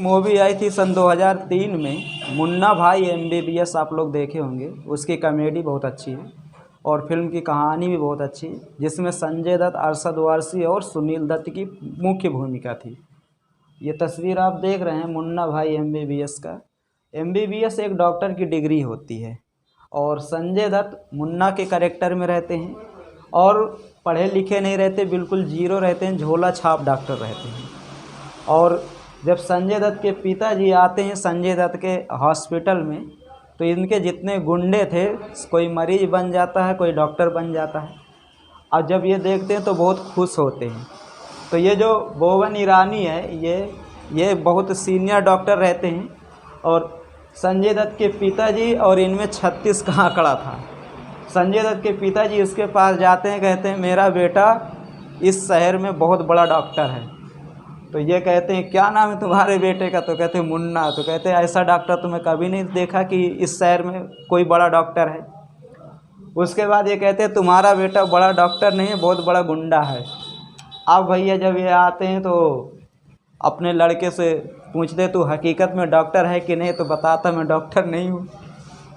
Movie आई थी सन 2003 में, मुन्ना भाई MBBS, आप लोग देखे होंगे। उसकी कॉमेडी बहुत अच्छी है और फिल्म की कहानी भी बहुत अच्छी है, जिसमें संजय दत्त, अरशद वारसी और सुनील दत्त की मुख्य भूमिका थी। ये तस्वीर आप देख रहे हैं मुन्ना भाई MBBS का। MBBS एक डॉक्टर की डिग्री होती है और संजय दत्त मुन्ना के कैरेक्टर में रहते हैं और पढ़े लिखे नहीं रहते, बिल्कुल जीरो रहते हैं, झोला छाप डॉक्टर रहते हैं। और जब संजय दत्त के पिताजी आते हैं संजय दत्त के हॉस्पिटल में, तो इनके जितने गुंडे थे, कोई मरीज बन जाता है, कोई डॉक्टर बन जाता है। और जब ये देखते हैं तो बहुत खुश होते हैं। तो ये जो बोवन ईरानी है, ये बहुत सीनियर डॉक्टर रहते हैं और संजय दत्त के पिताजी और इनमें 36 का आंकड़ा था। संजय दत्त के पिताजी उसके पास जाते हैं, कहते हैं मेरा बेटा इस शहर में बहुत बड़ा डॉक्टर है। तो ये कहते हैं क्या नाम है तुम्हारे बेटे का? तो कहते हैं मुन्ना। तो कहते हैं ऐसा डॉक्टर तो मैं कभी नहीं देखा कि इस शहर में कोई बड़ा डॉक्टर है। उसके बाद ये कहते हैं तुम्हारा बेटा बड़ा डॉक्टर नहीं है, बहुत बड़ा गुंडा है। अब भैया जब ये आते हैं तो अपने लड़के से पूछते तू हकीकत में डॉक्टर है कि नहीं? तो बताता मैं डॉक्टर नहीं हूँ।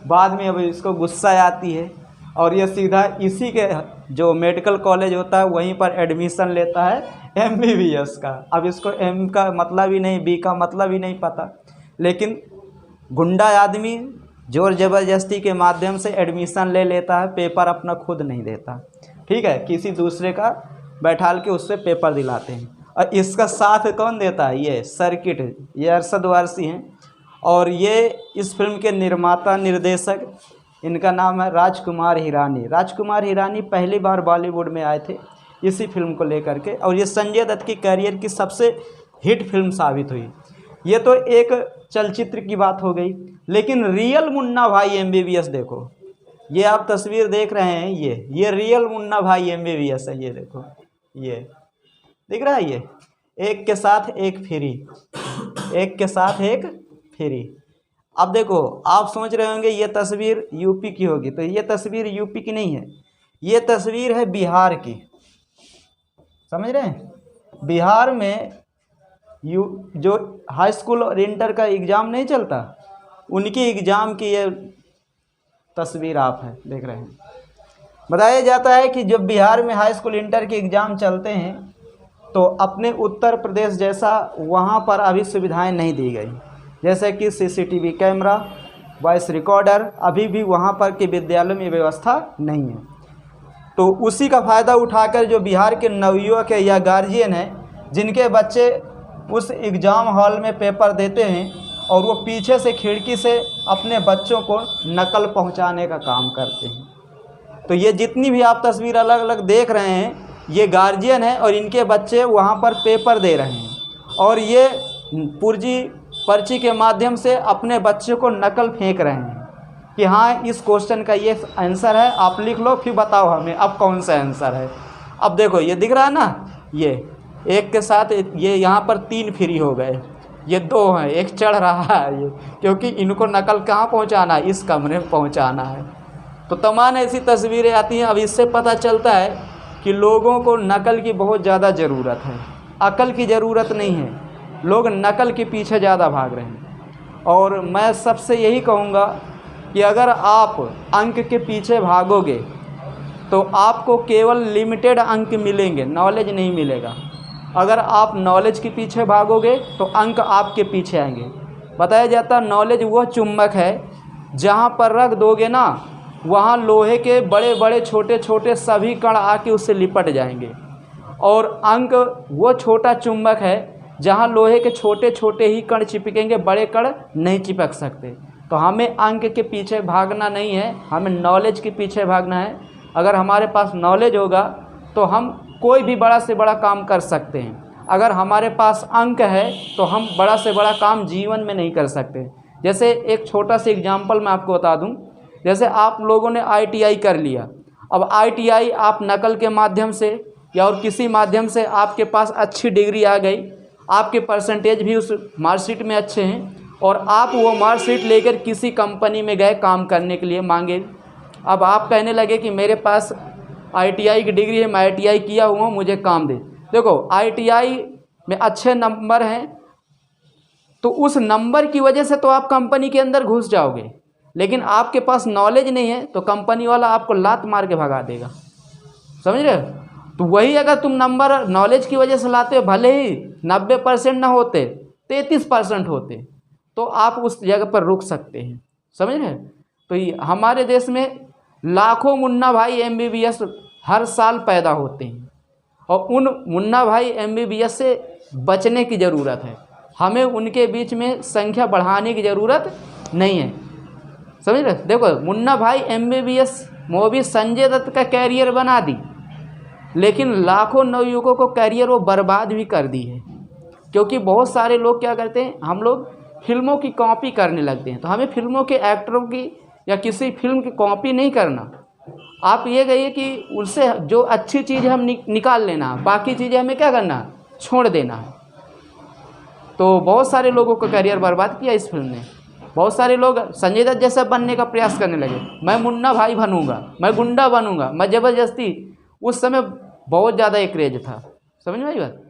बाद में अब इसको गुस्सा आती है और ये सीधा इसी के जो मेडिकल कॉलेज होता है वहीं पर एडमिशन लेता है MBBS का। अब इसको M का मतलब ही नहीं, B का मतलब ही नहीं पता, लेकिन गुंडा आदमी जोर ज़बरदस्ती के माध्यम से एडमिशन ले लेता है, पेपर अपना खुद नहीं देता, ठीक है, किसी दूसरे का बैठाल के उससे पेपर दिलाते हैं। और इसका साथ कौन देता है? ये सर्किट, ये अरशद वारसी हैं और ये इस फिल्म के निर्माता निर्देशक, इनका नाम है राजकुमार हिरानी। राजकुमार हिरानी पहली बार बॉलीवुड में आए थे इसी फिल्म को लेकर के, और ये संजय दत्त की करियर की सबसे हिट फिल्म साबित हुई। ये तो एक चलचित्र की बात हो गई, लेकिन रियल मुन्ना भाई MBBS देखो। ये आप तस्वीर देख रहे हैं, ये रियल मुन्ना भाई MBBS है। ये देखो, ये दिख रहा है, ये एक के साथ एक फ्री, एक के साथ एक फ्री। अब देखो, आप सोच रहे होंगे ये तस्वीर यूपी की होगी, तो ये तस्वीर यूपी की नहीं है, ये तस्वीर है बिहार की। समझ रहे हैं? बिहार में जो हाई स्कूल और इंटर का एग्ज़ाम नहीं चलता, उनके एग्ज़ाम की ये तस्वीर आप है देख रहे हैं। बताया जाता है कि जब बिहार में हाई स्कूल इंटर के एग्ज़ाम चलते हैं तो अपने उत्तर प्रदेश जैसा वहाँ पर अभी सुविधाएं नहीं दी गई, जैसे कि CCTV कैमरा, वॉइस रिकॉर्डर, अभी भी वहाँ पर के विद्यालयों में व्यवस्था नहीं है। तो उसी का फ़ायदा उठाकर जो बिहार के नवयुवक है या गार्जियन हैं, जिनके बच्चे उस एग्ज़ाम हॉल में पेपर देते हैं और वो पीछे से खिड़की से अपने बच्चों को नकल पहुंचाने का काम करते हैं। तो ये जितनी भी आप तस्वीर अलग अलग देख रहे हैं, ये गार्जियन है और इनके बच्चे वहाँ पर पेपर दे रहे हैं और ये पुर्जी पर्ची के माध्यम से अपने बच्चे को नकल फेंक रहे हैं कि हाँ इस क्वेश्चन का ये आंसर है, आप लिख लो फिर बताओ हमें अब कौन सा आंसर है। अब देखो ये दिख रहा है ना, ये एक के साथ ये यहाँ पर 3 फ्री हो गए, ये 2 हैं, एक चढ़ रहा है ये, क्योंकि इनको नकल कहाँ पहुँचाना है? इस कमरे में पहुँचाना है। तो तमाम ऐसी तस्वीरें आती हैं। अब इससे पता चलता है कि लोगों को नकल की बहुत ज़्यादा ज़रूरत है, अकल की ज़रूरत नहीं है। लोग नकल के पीछे ज़्यादा भाग रहे हैं। और मैं सबसे यही कहूँगा कि अगर आप अंक के पीछे भागोगे तो आपको केवल लिमिटेड अंक मिलेंगे, नॉलेज नहीं मिलेगा। अगर आप नॉलेज के पीछे भागोगे तो अंक आपके पीछे आएंगे। बताया जाता है नॉलेज वह चुम्बक है, जहाँ पर रख दोगे ना, वहाँ लोहे के बड़े बड़े छोटे छोटे सभी कण आके उससे लिपट जाएंगे। और अंक वो छोटा चुम्बक है जहाँ लोहे के छोटे छोटे ही कण चिपकेंगे, बड़े कण नहीं चिपक सकते। तो हमें अंक के पीछे भागना नहीं है, हमें नॉलेज के पीछे भागना है। अगर हमारे पास नॉलेज होगा तो हम कोई भी बड़ा से बड़ा काम कर सकते हैं। अगर हमारे पास अंक है तो हम बड़ा से बड़ा काम जीवन में नहीं कर सकते। जैसे एक छोटा सा एग्जाम्पल मैं आपको बता दूं, जैसे आप लोगों ने ITI कर लिया। अब ITI आप नकल के माध्यम से या और किसी माध्यम से आपके पास अच्छी डिग्री आ गई, आपके परसेंटेज भी उस मार्कशीट में अच्छे हैं और आप वो मार्कशीट लेकर किसी कंपनी में गए काम करने के लिए मांगे। अब आप कहने लगे कि मेरे पास ITI की डिग्री है, मैं ITI किया हुआ हूँ, मुझे काम दे। देखो ITI में अच्छे नंबर हैं तो उस नंबर की वजह से तो आप कंपनी के अंदर घुस जाओगे, लेकिन आपके पास नॉलेज नहीं है तो कंपनी वाला आपको लात मार के भगा देगा, समझ रहे हो। तो वही अगर तुम नंबर नॉलेज की वजह से लाते हो, भले ही 90% ना होते, 33% होते, तो आप उस जगह पर रुक सकते हैं, समझ रहे। तो ये हमारे देश में लाखों मुन्ना भाई MBBS हर साल पैदा होते हैं, और उन मुन्ना भाई MBBS से बचने की ज़रूरत है। हमें उनके बीच में संख्या बढ़ाने की ज़रूरत नहीं है, समझ रहे। देखो मुन्ना भाई MBBS मूवी संजय दत्त का कैरियर बना दी, लेकिन लाखों नवयुवकों को कैरियर वो बर्बाद भी कर दी है। क्योंकि बहुत सारे लोग क्या करते हैं, हम लोग फिल्मों की कॉपी करने लगते हैं। तो हमें फिल्मों के एक्टरों की या किसी फिल्म की कॉपी नहीं करना। आप ये कहिए कि उनसे जो अच्छी चीज़ हम निकाल लेना, बाकी चीज़ें हमें क्या करना, छोड़ देना है। तो बहुत सारे लोगों का करियर बर्बाद किया इस फिल्म ने। बहुत सारे लोग संजय दत्त जैसा बनने का प्रयास करने लगे, मैं मुन्ना भाई बनूंगा, मैं गुंडा बनूंगा, मैं ज़बरदस्ती। उस समय बहुत ज़्यादा एक क्रेज था, समझ में आई बात।